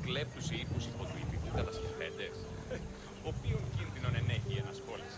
κλέπτους οίκους υπό του ειδικού κατασκευέντες, οποίον κίνδυνον ενέχει η ενασχόληση.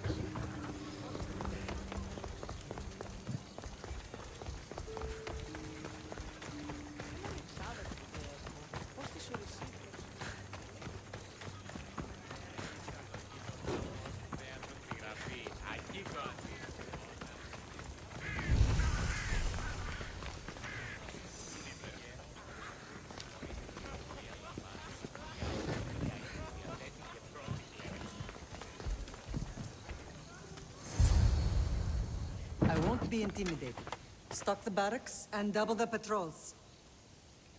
I won't be intimidated. Stock the barracks and double the patrols.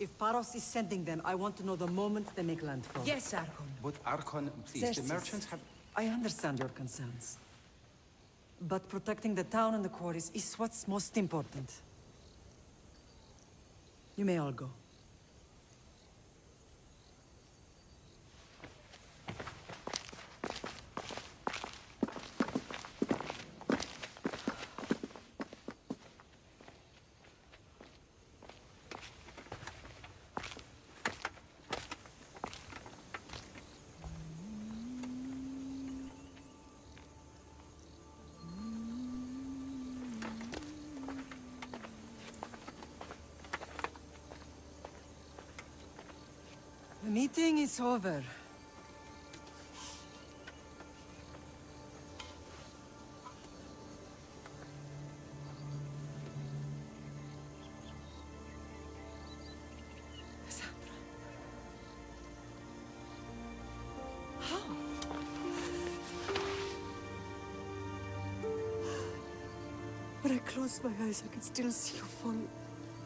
If Paros is sending them, I want to know the moment they make landfall. Yes, Archon. But Archon, please, the Xerxes, merchants have... I understand your concerns. But protecting the town and the quarries is what's most important. You may all go. The meeting is over. Cassandra. How? When I closed my eyes, I could still see you fall.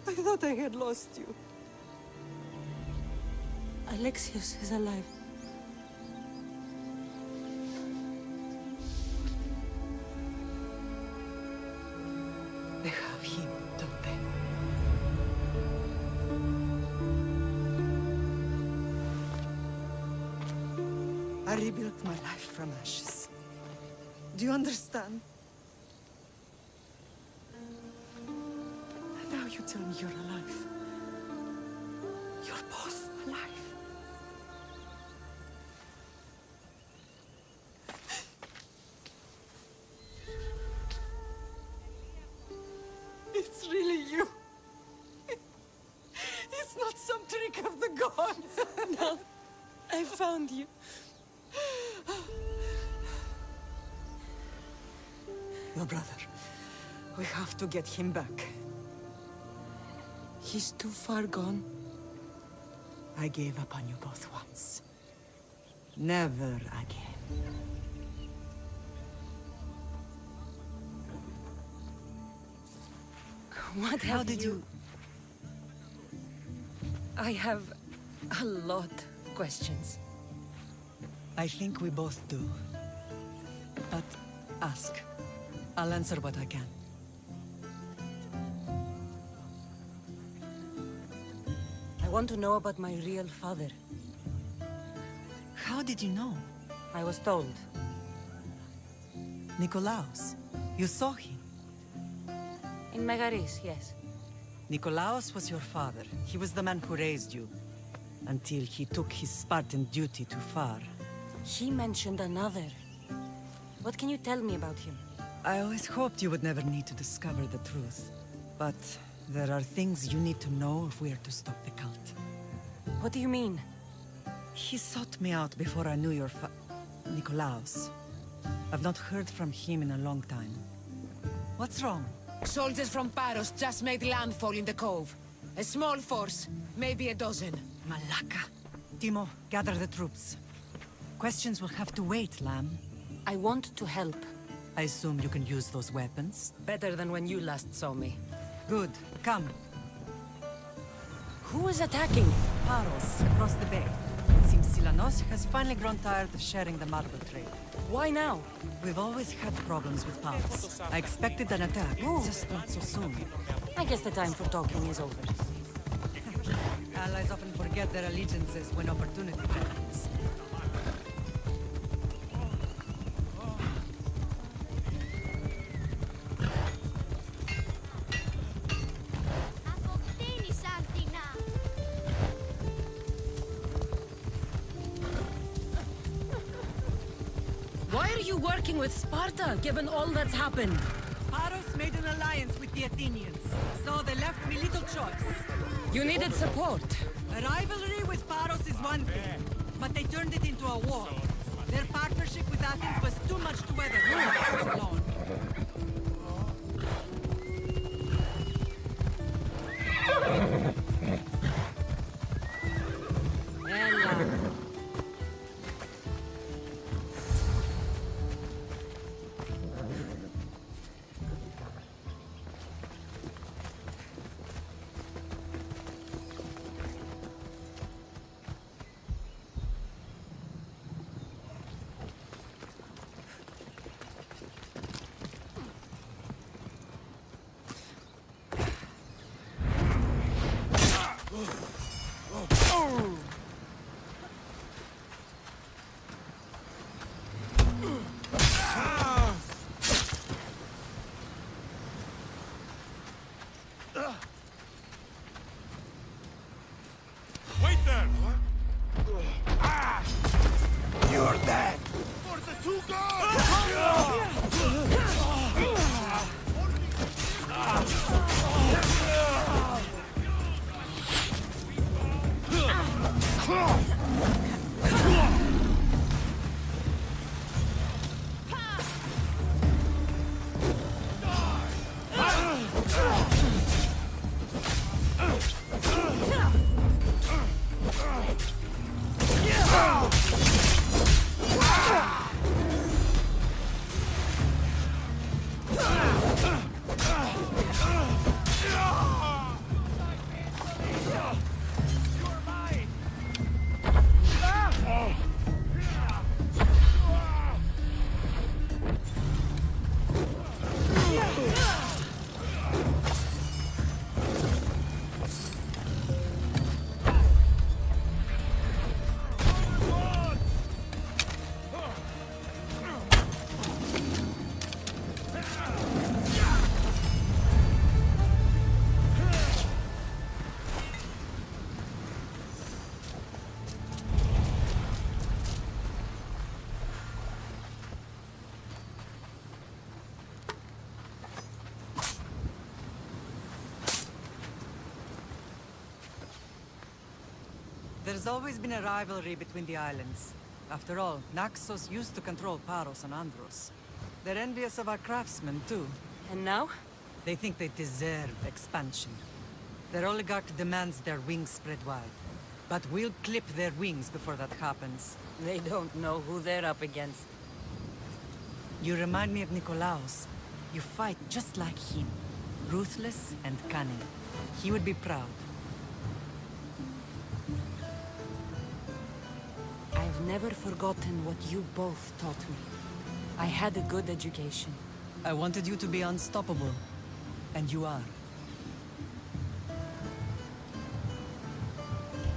I thought I had lost you. Alexios is alive. They have him, don't they? I rebuilt my life from ashes. Do you understand? And now you tell me you're alive. You're both alive. It's really you. It's not some trick of the gods. No, I found you. Your brother. We have to get him back. He's too far gone. I gave up on you both once. Never again. What How have did you... I have a lot of questions. I think we both do. But ask. I'll answer what I can. I want to know about my real father. How did you know? I was told. Nikolaos. You saw him. In Megaris, yes. Nikolaos was your father. He was the man who raised you. Until he took his Spartan duty too far. He mentioned another. What can you tell me about him? I always hoped you would never need to discover the truth. But there are things you need to know if we are to stop the cult. What do you mean? He sought me out before I knew your Nikolaos. I've not heard from him in a long time. What's wrong? Soldiers from Paros just made landfall in the cove. A small force, maybe a dozen. Malaka. Timo, gather the troops. Questions will have to wait, Lamb. I want to help. I assume you can use those weapons? Better than when you last saw me. Good. Come. Who is attacking? Paros, across the bay. It seems Silanos has finally grown tired of sharing the marble trade. Why now? We've always had problems with Paros. I expected an attack, just not so soon. I guess the time for talking is over. Allies often forget their allegiances when opportunity presents. Why are you working with Sparta, given all that's happened? Paros made an alliance with the Athenians, so they left me little choice. You needed support. A rivalry with Paros is one thing, but they turned it into a war. Their partnership with Athens was too much to weather for Naxos alone. Ella. Wait there! You're dead! For the two gods! There's always been a rivalry between the islands. After all, Naxos used to control Paros and Andros. They're envious of our craftsmen, too. And now? They think they deserve expansion. Their oligarch demands their wings spread wide. But we'll clip their wings before that happens. They don't know who they're up against. You remind me of Nikolaos. You fight just like him. Ruthless and cunning. He would be proud. I've never forgotten what you both taught me. I had a good education. I wanted you to be unstoppable. And you are.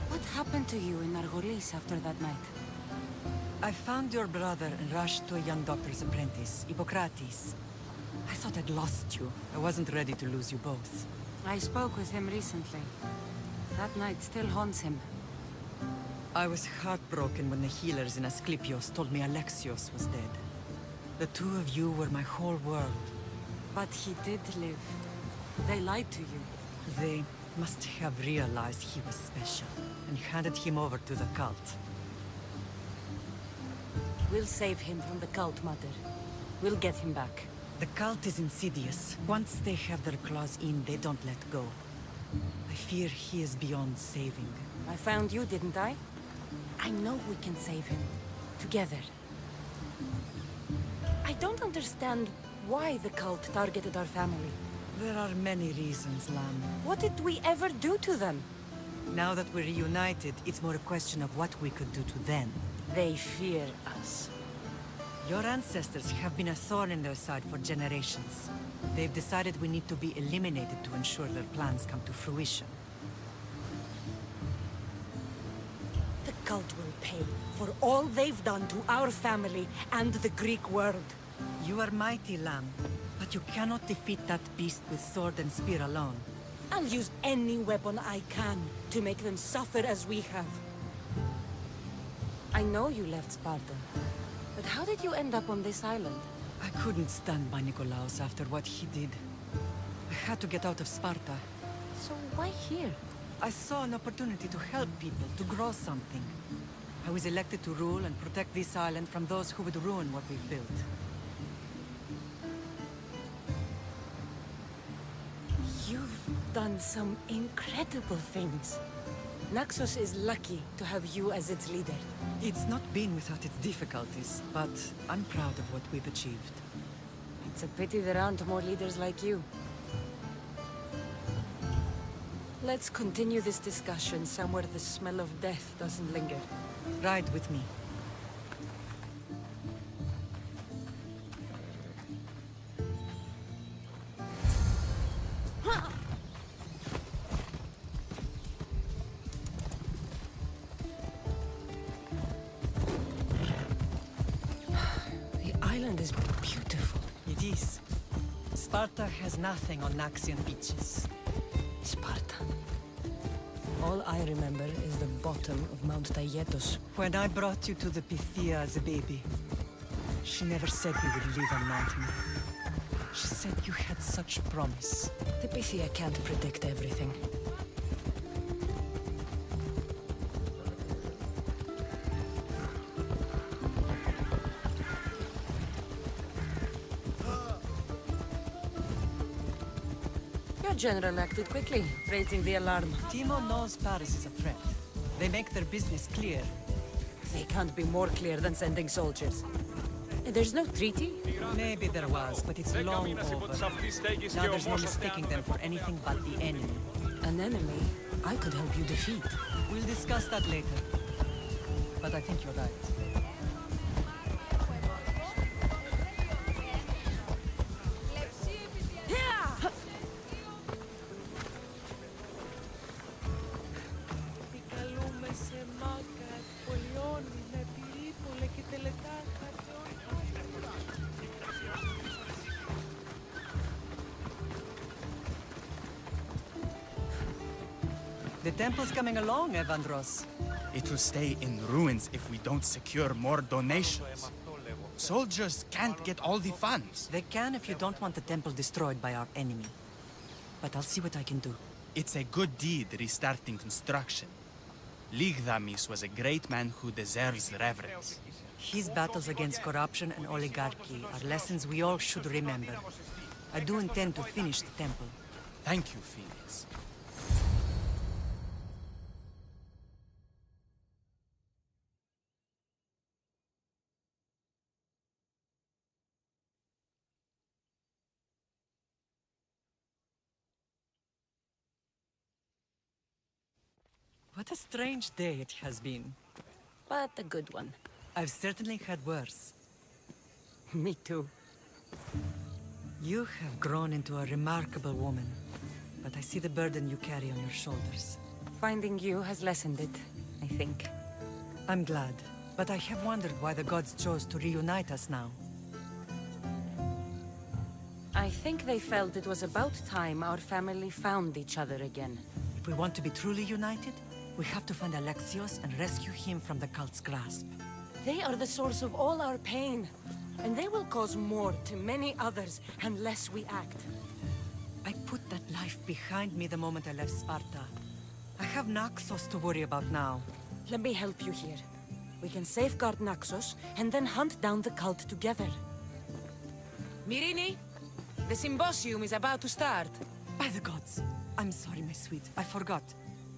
What happened to you in Argolis after that night? I found your brother and rushed to a young doctor's apprentice, Hippocrates. I thought I'd lost you. I wasn't ready to lose you both. I spoke with him recently. That night still haunts him. I was heartbroken when the healers in Asclepios told me Alexios was dead. The two of you were my whole world. But he did live. They lied to you. They must have realized he was special and handed him over to the cult. We'll save him from the cult, Mother. We'll get him back. The cult is insidious. Once they have their claws in, they don't let go. I fear he is beyond saving. I found you, didn't I? I know we can save him. Together. I don't understand why the cult targeted our family. There are many reasons, Lam. What did we ever do to them? Now that we're reunited, it's more a question of what we could do to them. They fear us. Your ancestors have been a thorn in their side for generations. They've decided we need to be eliminated to ensure their plans come to fruition. The cult will pay for all they've done to our family and the Greek world. You are mighty, Lam, but you cannot defeat that beast with sword and spear alone. I'll use any weapon I can to make them suffer as we have. I know you left Sparta. But how did you end up on this island? I couldn't stand by Nikolaos after what he did. I had to get out of Sparta. So why here? I saw an opportunity to help people, to grow something. I was elected to rule and protect this island from those who would ruin what we've built. You've done some incredible things. Naxos is lucky to have you as its leader. It's not been without its difficulties, but I'm proud of what we've achieved. It's a pity there aren't more leaders like you. Let's continue this discussion somewhere the smell of death doesn't linger. Ride with me. The island is beautiful. It is. Sparta has nothing on Naxian beaches. Sparta. All I remember is the bottom of Mount Taygetos. When I brought you to the Pythia as a baby, she never said we would live on mountain. She said you had such promise. The Pythia can't predict everything. Your general acted quickly, raising the alarm. Timo knows Paris is a threat. They make their business clear. They can't be more clear than sending soldiers. There's no treaty? Maybe there was, but it's long over. Now there's no mistaking them for anything but the enemy. An enemy I could help you defeat. We'll discuss that later. But I think you're right. The temple's coming along, Evandros. It will stay in ruins if we don't secure more donations. Soldiers can't get all the funds. They can if you don't want the temple destroyed by our enemy. But I'll see what I can do. It's a good deed restarting construction. Ligdamis was a great man who deserves reverence. His battles against corruption and oligarchy are lessons we all should remember. I do intend to finish the temple. Thank you, Feniks. What a strange day it has been. But a good one. I've certainly had worse. Me too. You have grown into a remarkable woman, but I see the burden you carry on your shoulders. Finding you has lessened it, I think. I'm glad, but I have wondered why the gods chose to reunite us now. I think they felt it was about time our family found each other again. If we want to be truly united, we have to find Alexios and rescue him from the cult's grasp. They are the source of all our pain, and they will cause more to many others unless we act. I put that life behind me the moment I left Sparta. I have Naxos to worry about now. Let me help you here. We can safeguard Naxos and then hunt down the cult together. Mirini, the symposium is about to start. By the gods! I'm sorry, my sweet. I forgot.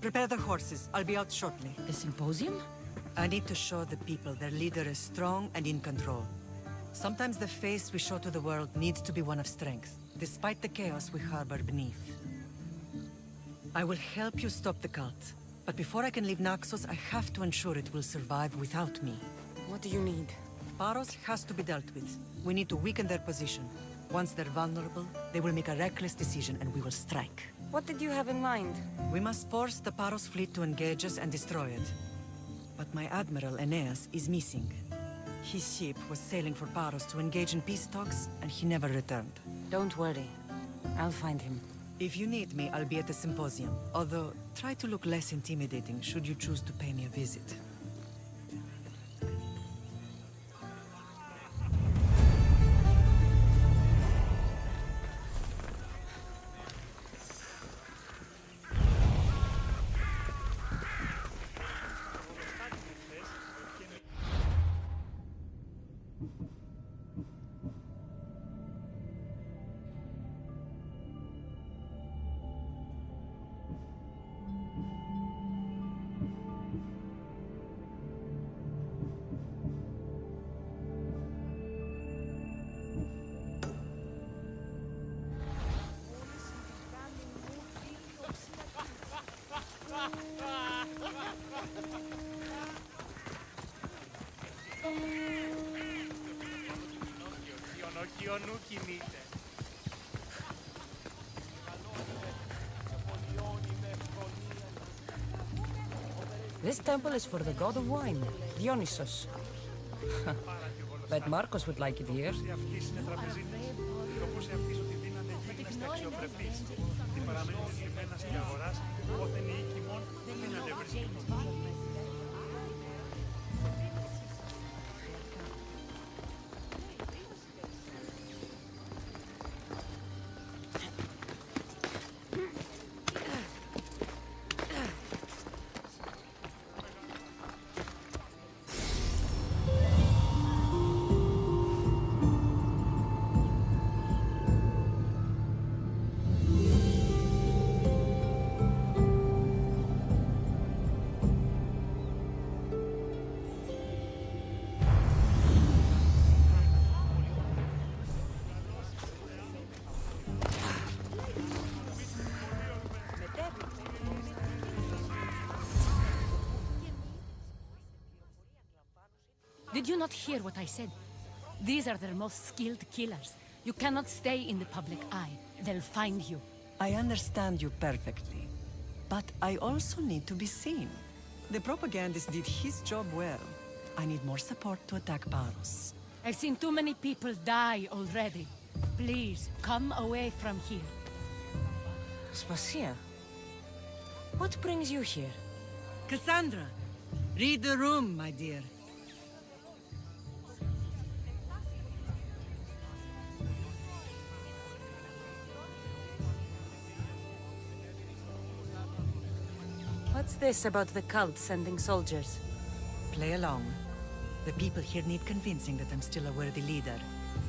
Prepare the horses. I'll be out shortly. The symposium? I need to show the people their leader is strong and in control. Sometimes the face we show to the world needs to be one of strength, despite the chaos we harbor beneath. I will help you stop the cult, but before I can leave Naxos, I have to ensure it will survive without me. What do you need? Paros has to be dealt with. We need to weaken their position. Once they're vulnerable, they will make a reckless decision and we will strike. What did you have in mind? We must force the Paros fleet to engage us and destroy it. But my admiral, Aeneas, is missing. His ship was sailing for Paros to engage in peace talks, and he never returned. Don't worry. I'll find him. If you need me, I'll be at the symposium. Although, try to look less intimidating should you choose to pay me a visit. This temple is for the god of wine, Dionysus. Bet Marcos would like it here. Did you not hear what I said? These are their most skilled killers. You cannot stay in the public eye. They'll find you. I understand you perfectly. But I also need to be seen. The propagandist did his job well. I need more support to attack Paros. I've seen too many people die already. Please, come away from here. Spasia, what brings you here? Cassandra, read the room, my dear. What's this about the cult sending soldiers? Play along. The people here need convincing that I'm still a worthy leader.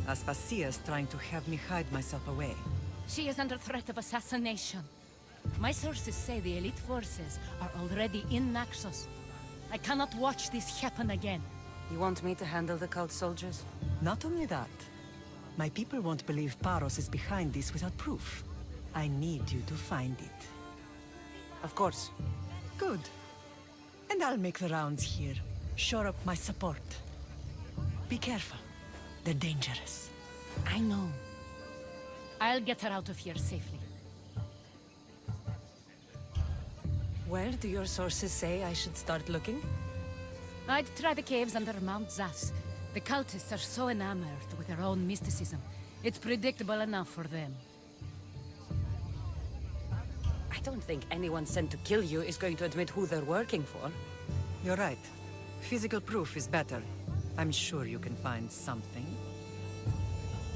Aspasia's trying to have me hide myself away. She is under threat of assassination. My sources say the elite forces are already in Naxos. I cannot watch this happen again. You want me to handle the cult soldiers? Not only that, my people won't believe Paros is behind this without proof. I need you to find it. Of course. Good. And I'll make the rounds here. Shore up my support. Be careful. They're dangerous. I know. I'll get her out of here safely. Where do your sources say I should start looking? I'd try the caves under Mount Zas. The cultists are so enamored with their own mysticism. It's predictable enough for them. I don't think anyone sent to kill you is going to admit who they're working for. You're right. Physical proof is better. I'm sure you can find something.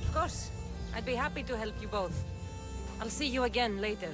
Of course. I'd be happy to help you both. I'll see you again later.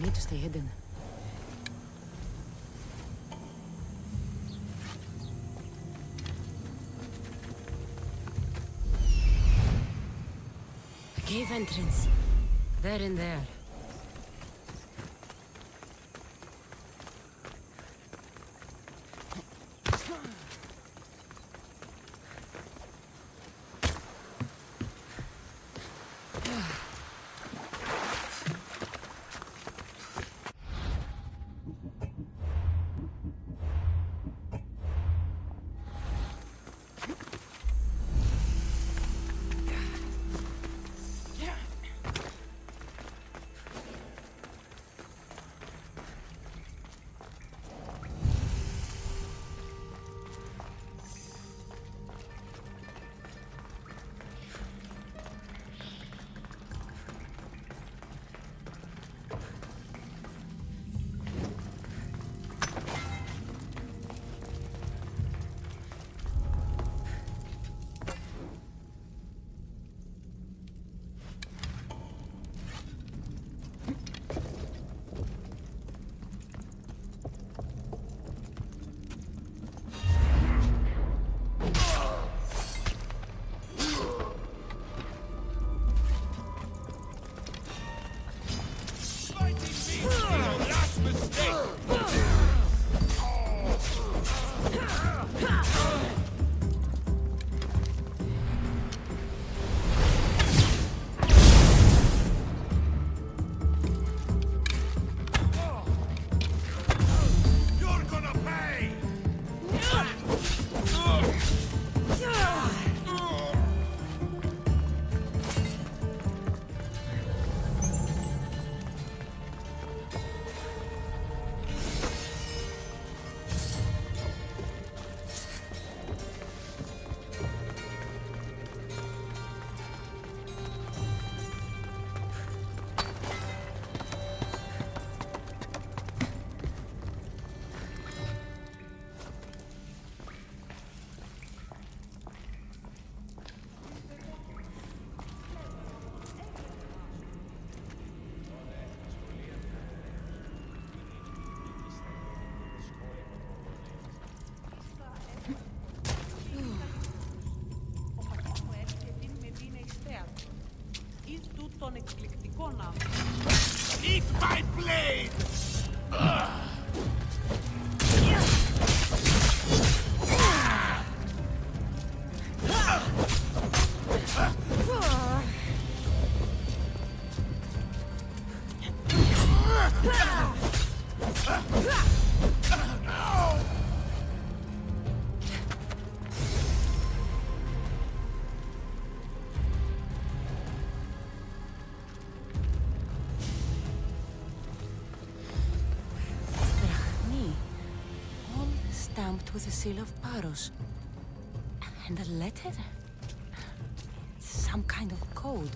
need to stay hidden. A cave entrance. They're in there. Eat my blade! Stamped with the seal of Paros. And a letter? It's some kind of code.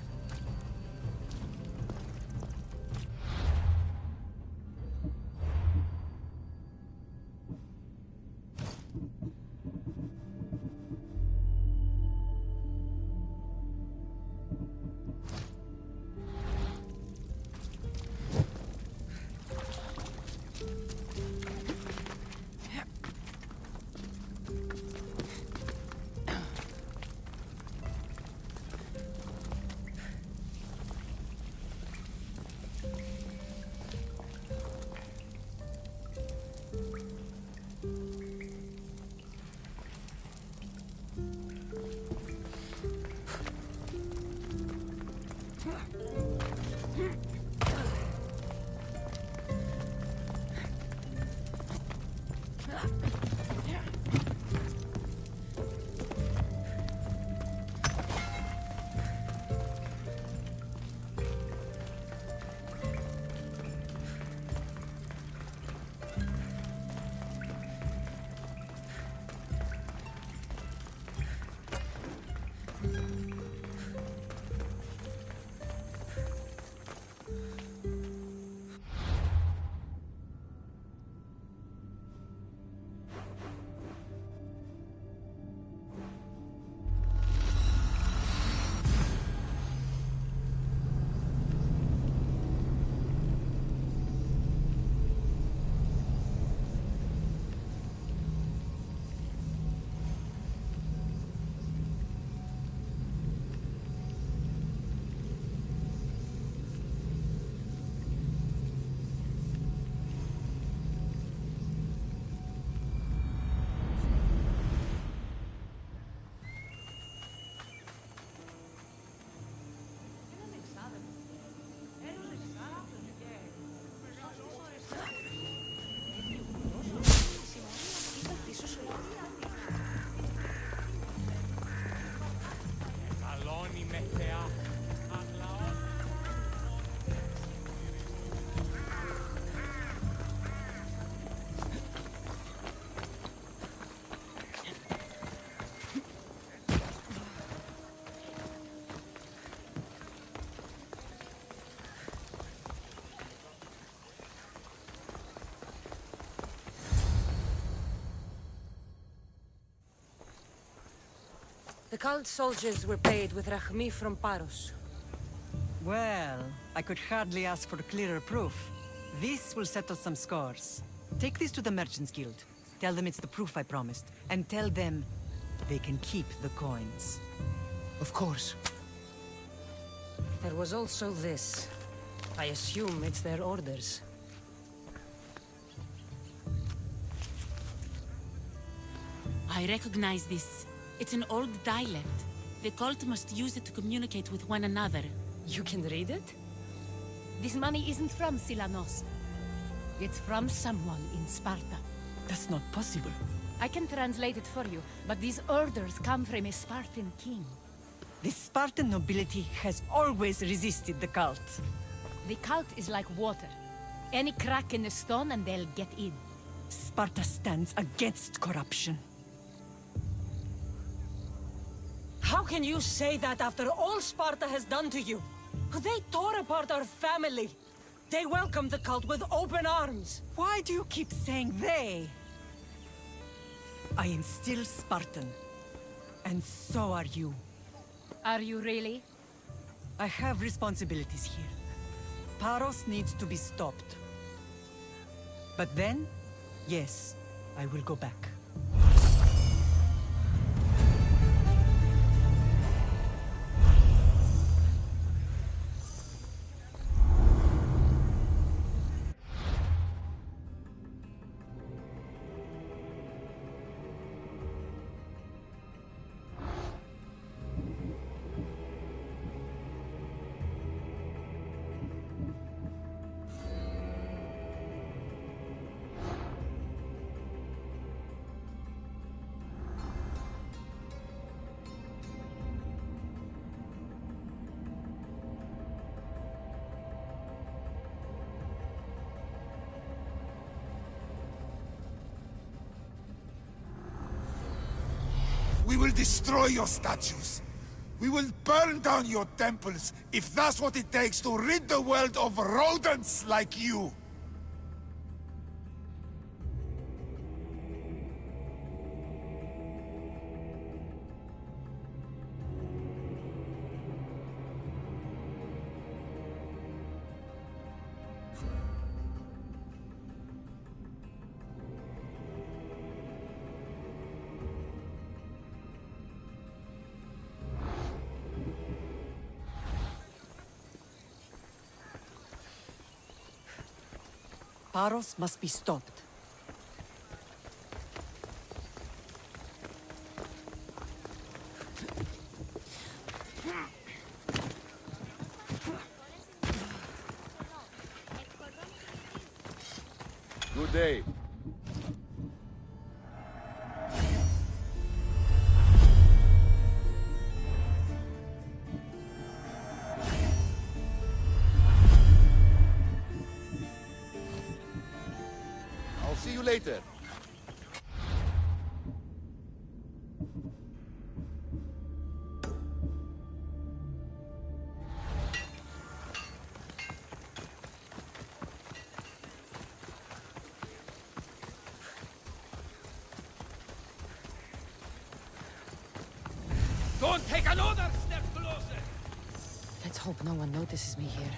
The cult soldiers were paid with Rahmi from Paros. Well, I could hardly ask for clearer proof. This will settle some scores. Take this to the Merchants Guild. Tell them it's the proof I promised. And tell them they can keep the coins. Of course. There was also this. I assume it's their orders. I recognize this. It's an old dialect. The cult must use it to communicate with one another. You can read it? This money isn't from Silanos. It's from someone in Sparta. That's not possible. I can translate it for you, but these orders come from a Spartan king. The Spartan nobility has always resisted the cult. The cult is like water. Any crack in the stone and they'll get in. Sparta stands against corruption. How can you say that after all Sparta has done to you? They tore apart our family. They welcomed the cult with open arms. Why do you keep saying they? I am still Spartan. And so are you. Are you really? I have responsibilities here. Paros needs to be stopped. But then, yes, I will go back. We will destroy your statues. We will burn down your temples if that's what it takes to rid the world of rodents like you. Paros must be stopped. Good day. I'll see you later. Don't take another step closer! Let's hope no one notices me here.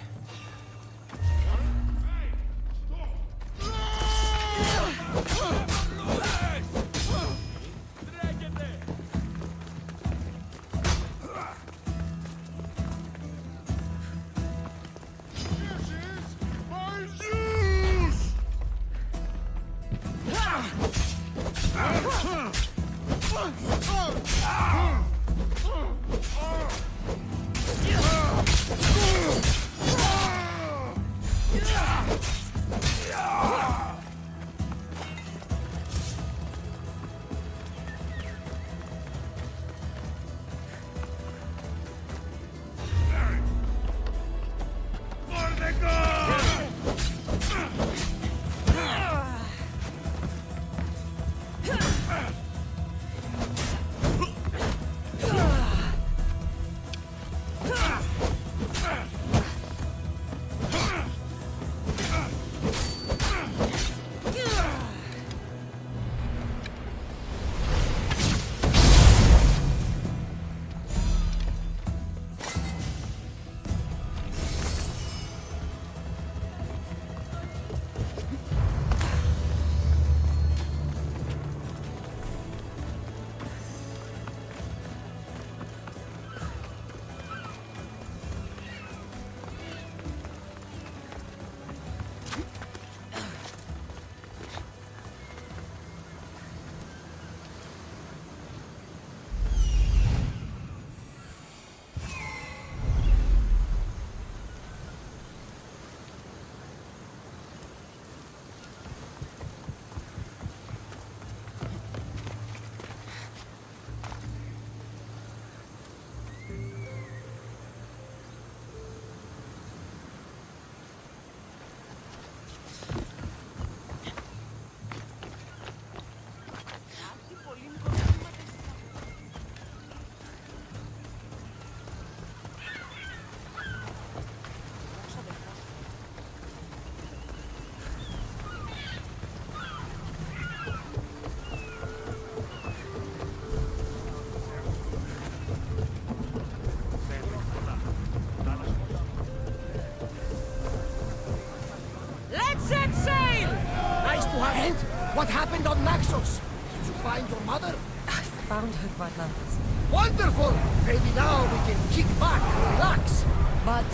And what happened on Naxos? Did you find your mother? I found her, Varnavas. Wonderful! Maybe now we can kick back and relax. But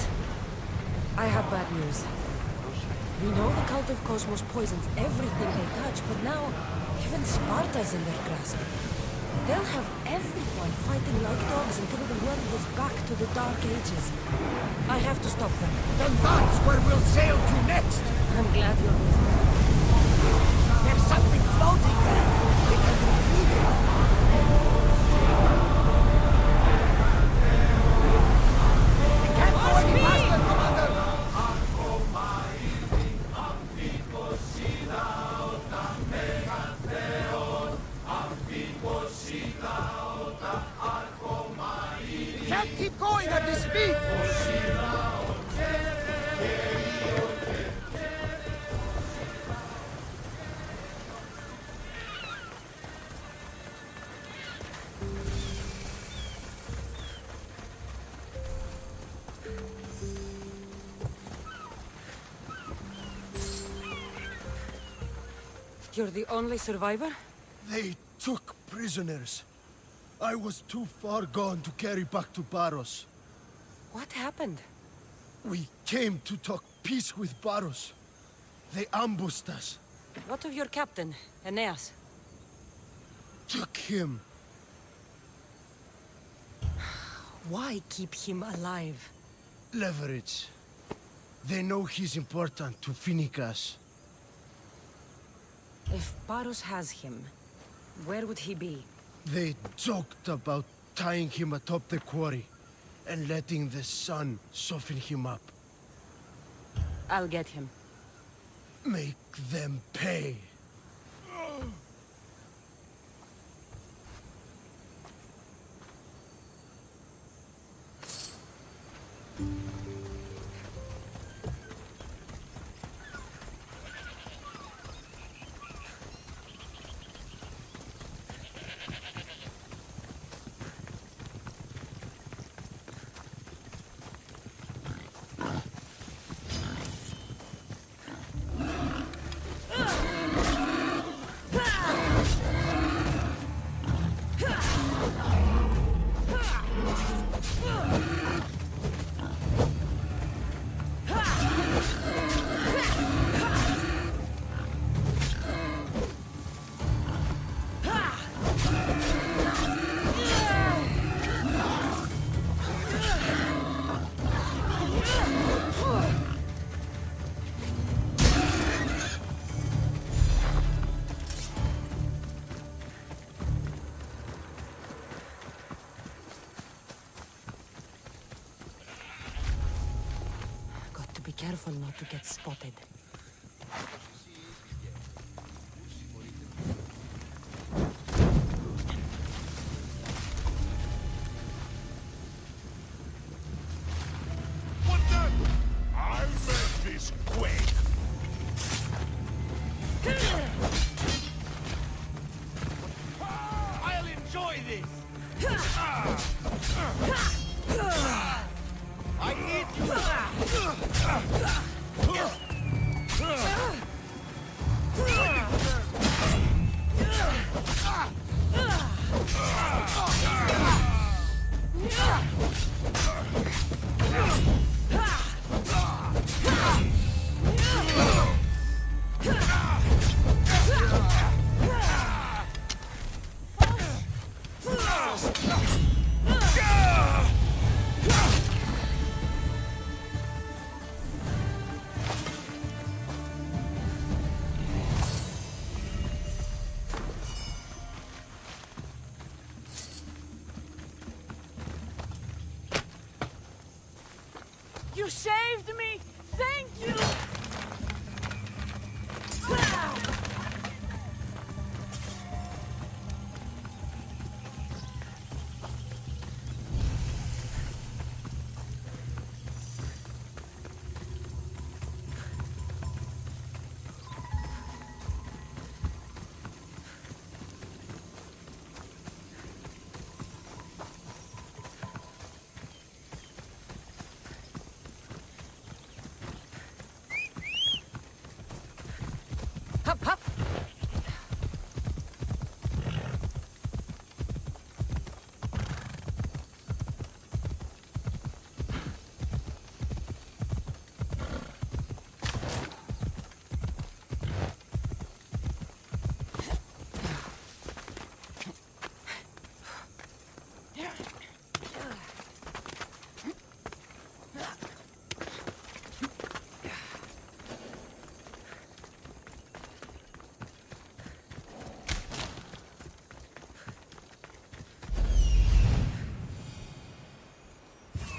I have bad news. We know the cult of Cosmos poisons everything they touch, but now even Sparta's in their grasp. They'll have everyone fighting like dogs until the world is back to the Dark Ages. I have to stop them. Then that's where we'll sail to next. I'm glad you're with me. There's something floating there. We can retrieve it. We can't go any faster, Commander. Can't keep going at this speed! You're the only survivor? They took prisoners. I was too far gone to carry back to Baros. What happened? We came to talk peace with Baros. They ambushed us. What of your captain, Aeneas? Took him. Why keep him alive? Leverage. They know he's important to Feniks. If Baros has him, where would he be? They joked about tying him atop the quarry and letting the sun soften him up. I'll get him. Make them pay. Be careful not to get spotted. What the? I'll make this quick. I'll enjoy this. I need you. You saved me! Thank you!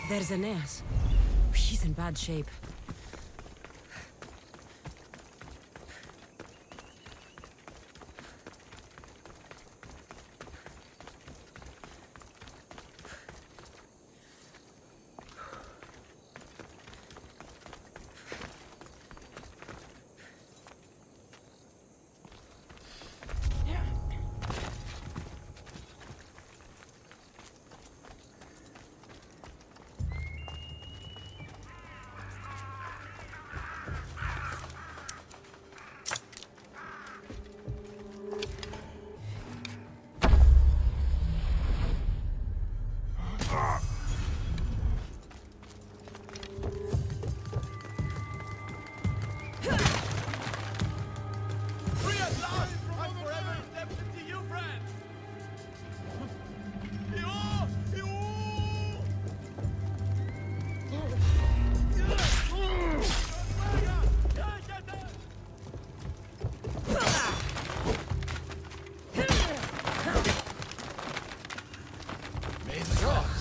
There's Aeneas. He's in bad shape.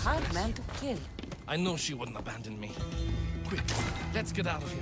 Hard man to kill. I know she wouldn't abandon me. Quick, let's get out of here.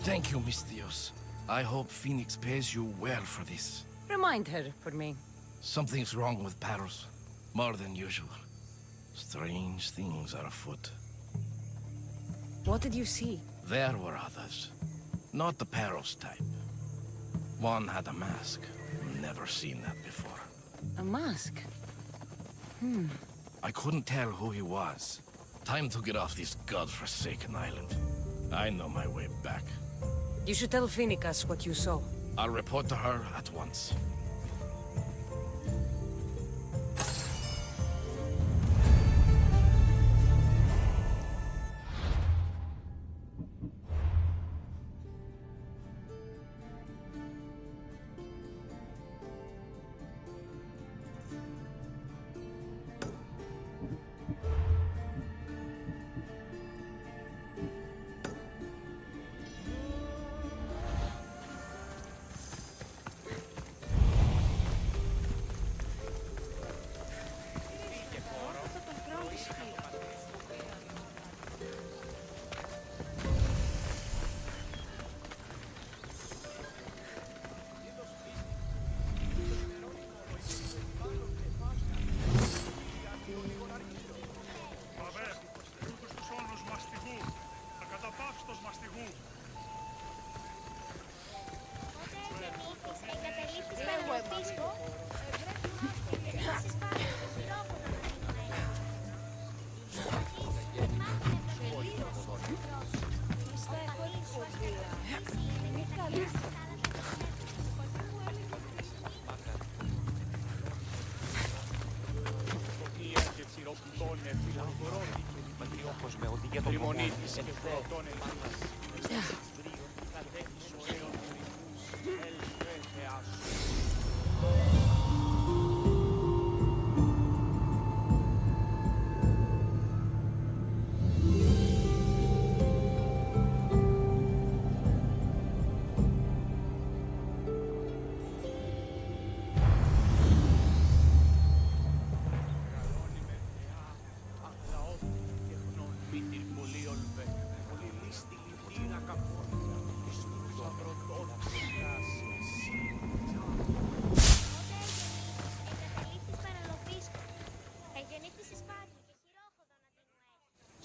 Thank you, Miss Dios. I hope Feniks pays you well for this. Remind her for me. Something's wrong with Paros. More than usual. Strange things are afoot. What did you see? There were others. Not the Paros type. One had a mask. Never seen that before. A mask? I couldn't tell who he was. Time to get off this godforsaken island. I know my way back. You should tell Feniks what you saw. I'll report to her at once. Τριμονίτης και πρώτον ελλάδας.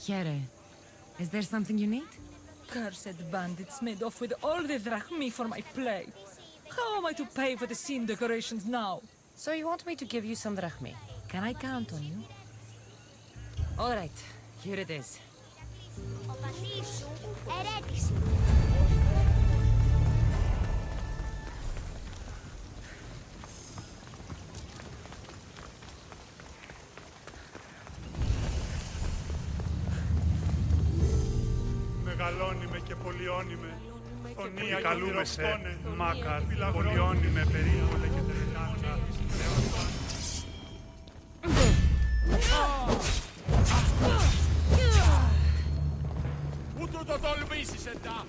Here, is there something you need? Cursed bandits made off with all the drachmi for my play. How am I to pay for the scene decorations now? So you want me to give you some drachmi? Can I count on you? All right, here it is. Ο πατήρ σου ερέτησε. Μεγαλώνει και πολιώνει με. Φωνία καλούμε σε μάκαρ. Πολιώνει με περίπολε και τελικάτσα. Ούτε το τολμήσεις εντά.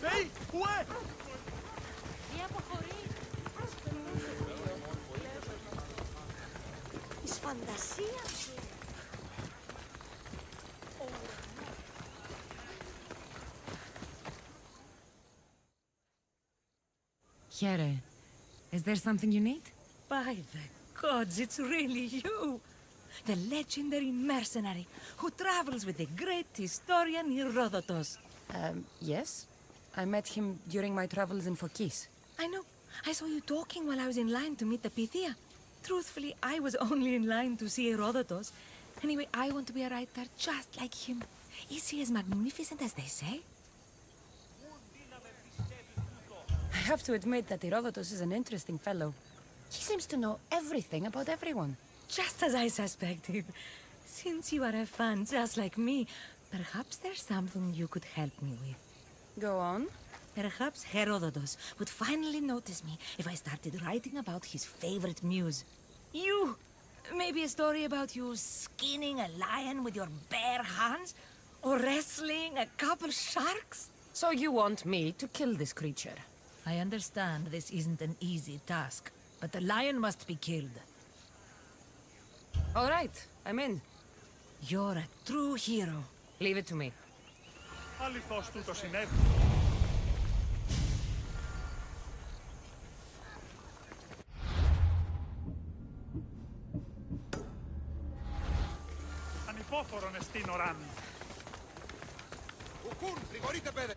Hey, what? Τι αποχωρεί. Της φαντασίας σου. Here, is there something you need? By the gods, it's really you! The legendary mercenary who travels with the great historian Herodotus. Yes. I met him during my travels in Fokis. I know. I saw you talking while I was in line to meet the Pythia. Truthfully, I was only in line to see Herodotus. Anyway, I want to be a writer just like him. Is he as magnificent as they say? I have to admit that Herodotus is an interesting fellow. He seems to know everything about everyone. Just as I suspected. Since you are a fan just like me, perhaps there's something you could help me with. Go on. Perhaps Herodotus would finally notice me if I started writing about his favorite muse. You! Maybe a story about you skinning a lion with your bare hands? Or wrestling a couple sharks? So you want me to kill this creature? I understand this isn't an easy task, but the lion must be killed. All right, I'm in. You're a true hero. Leave it to me. Αληθώς τούτο συνέβη. Ανυπόφορον εστίν οράν. Κουκούν, πριγορείτε πέδε.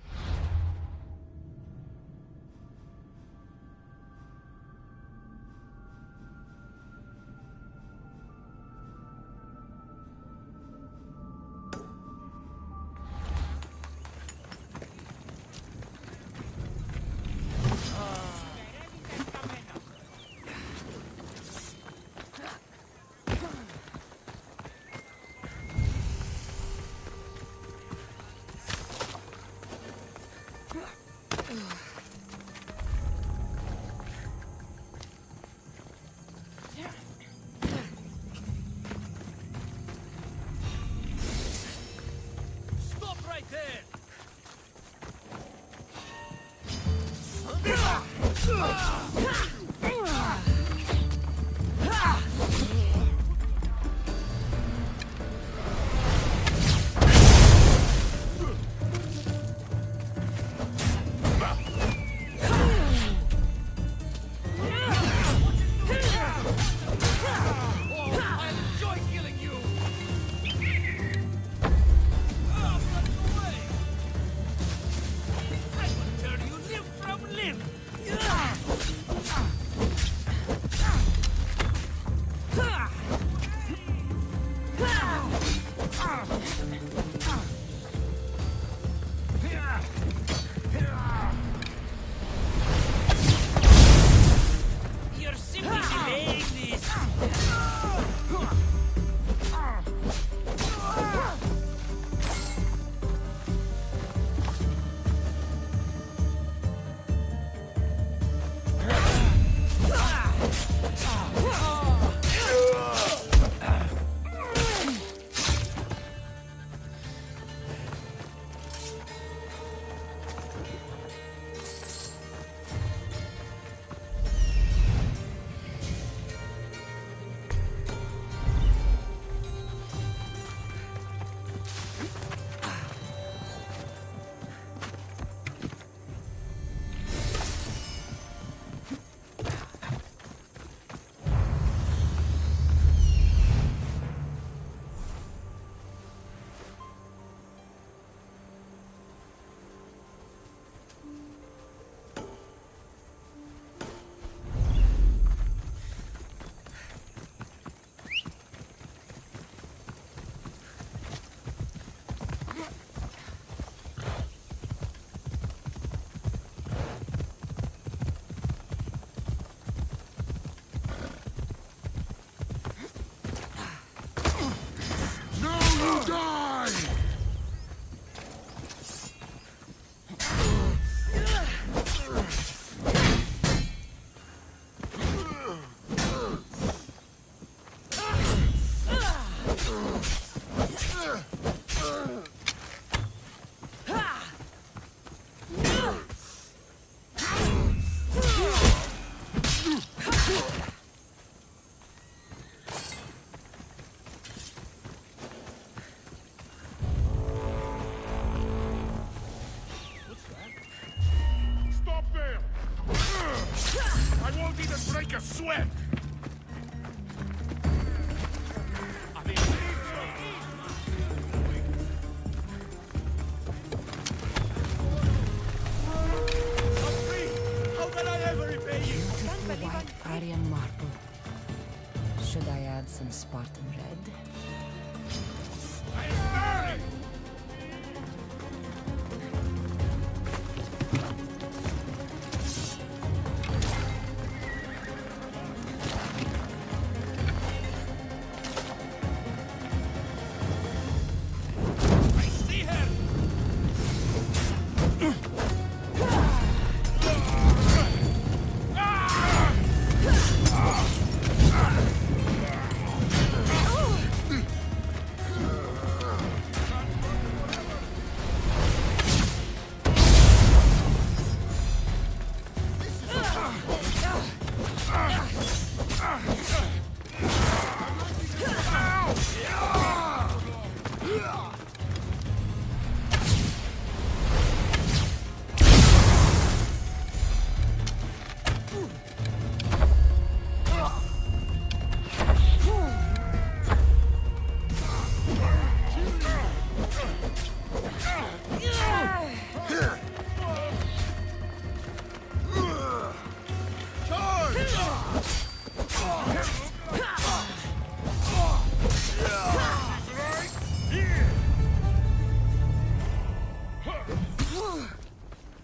had some Spartan red.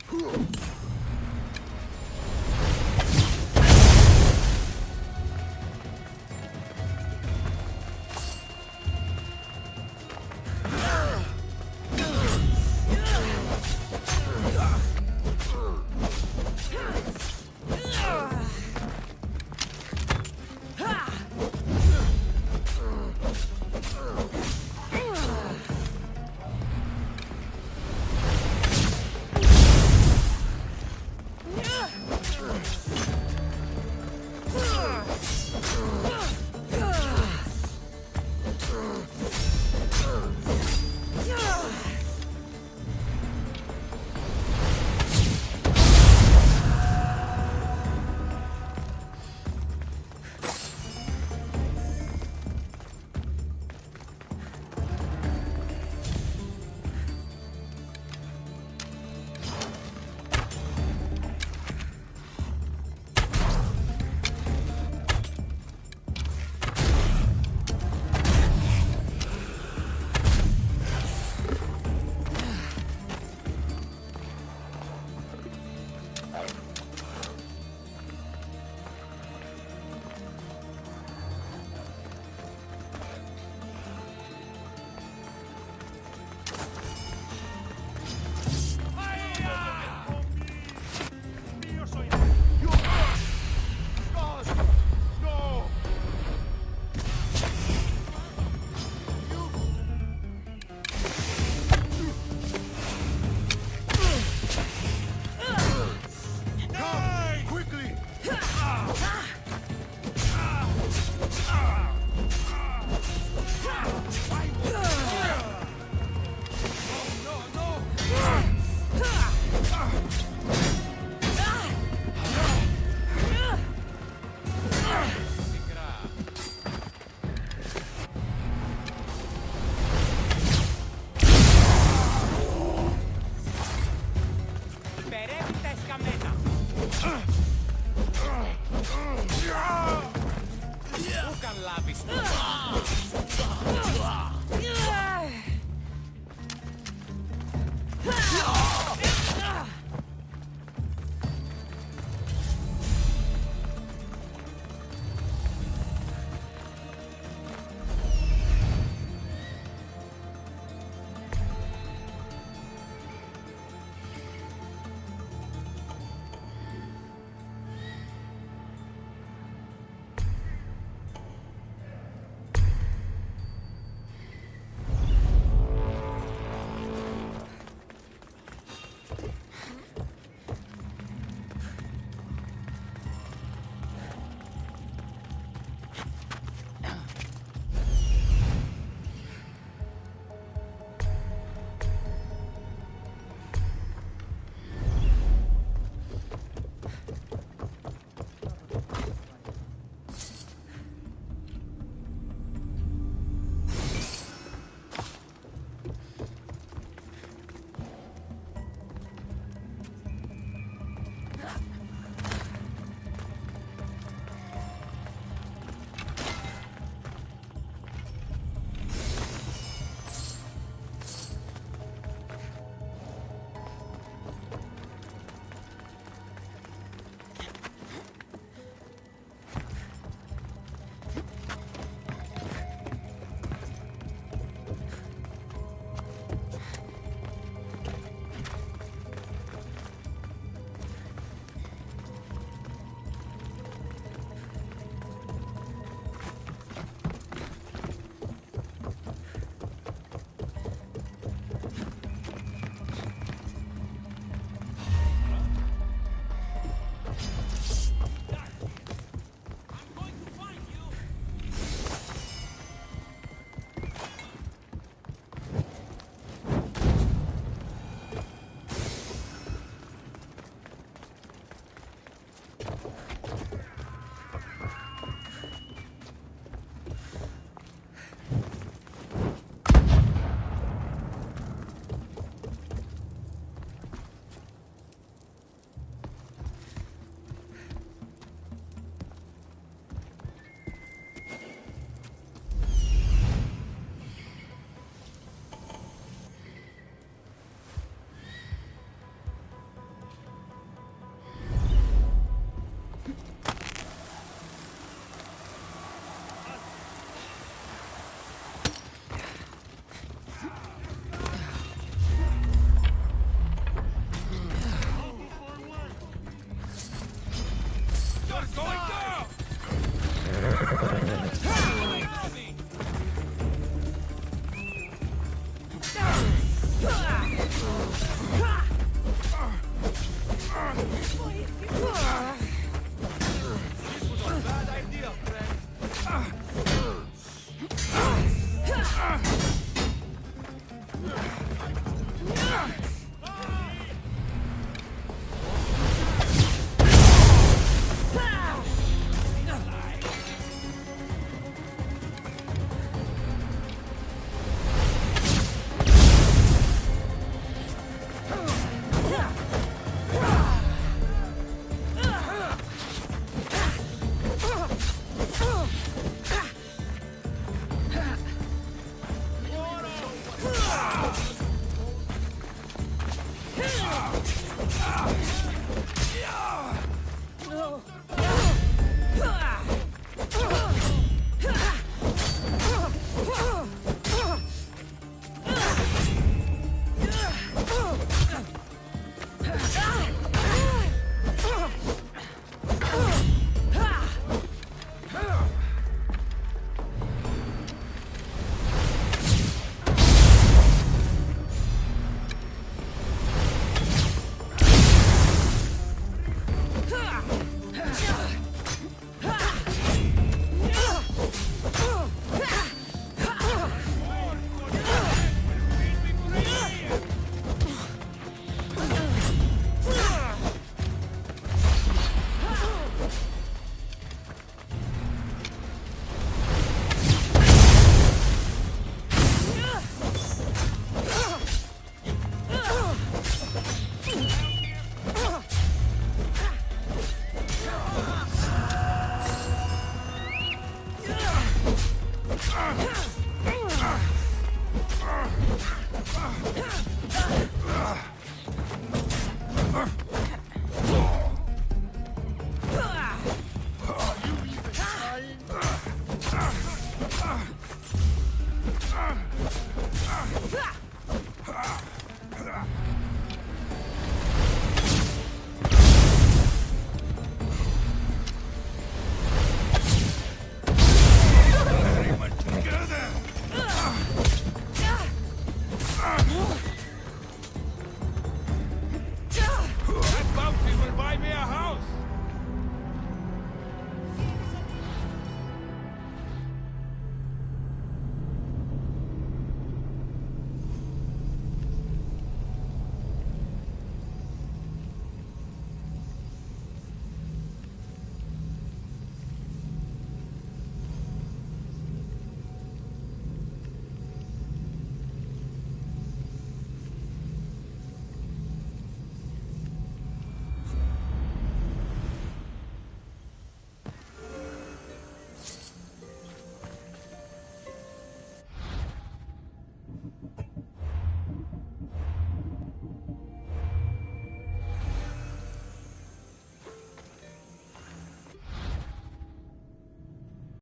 Πού can λάβεις το